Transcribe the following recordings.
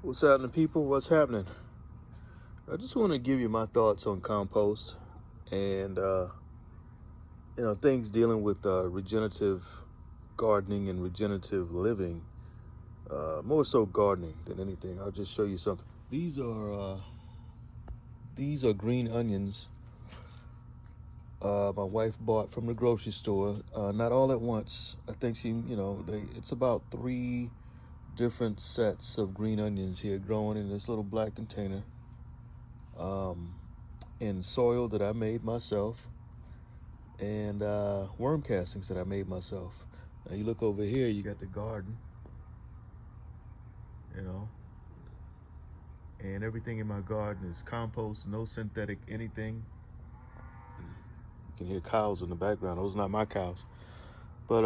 What's happening, people? What's happening? I just want to give you my thoughts on compost and things dealing with regenerative gardening and regenerative living. More so gardening than anything. I'll just show you something. These are green onions. My wife bought from the grocery store. Not all at once. I think it's about 3 different sets of green onions here growing in this little black container. In soil that I made myself, and worm castings that I made myself. Now you look over here, you got the garden, and everything in my garden is compost, no synthetic anything. You can hear cows in the background. Those are not my cows. But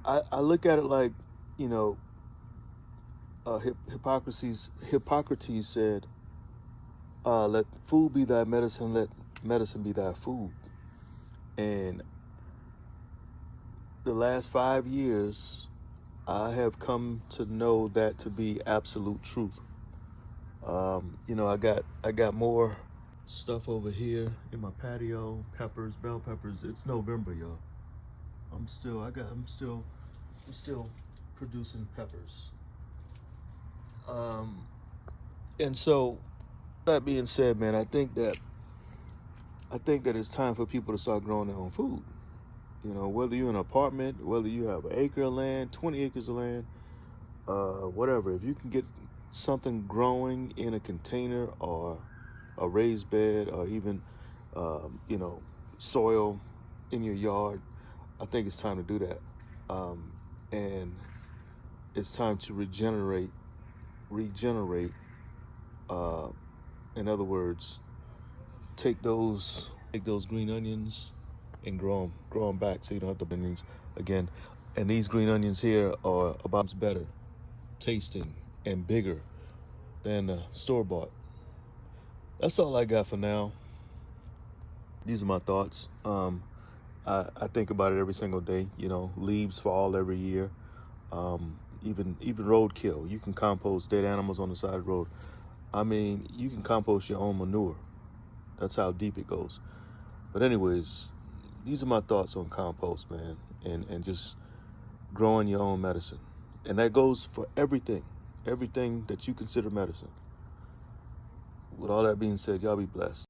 I look at it like, Hippocrates said, let food be thy medicine, let medicine be thy food. And the last 5 years, I have come to know that to be absolute truth. I got more stuff over here in my patio, peppers, bell peppers. It's November, y'all. I'm still producing peppers. And so that being said, man, I think that it's time for people to start growing their own food. Whether you're in an apartment, whether you have an acre of land, 20 acres of land, whatever. If you can get something growing in a container or a raised bed or even, soil in your yard, I think it's time to do that. And it's time to regenerate. In other words, take those green onions and grow them back so you don't have the onions again. And these green onions here are about better tasting and bigger than store-bought. That's all I got for now. These are my thoughts. I think about it every single day. Leaves fall every year. Even roadkill. You can compost dead animals on the side of the road. I mean, you can compost your own manure. That's how deep it goes. But anyways, these are my thoughts on compost, man, and just growing your own medicine. And that goes for everything that you consider medicine. With all that being said, y'all be blessed.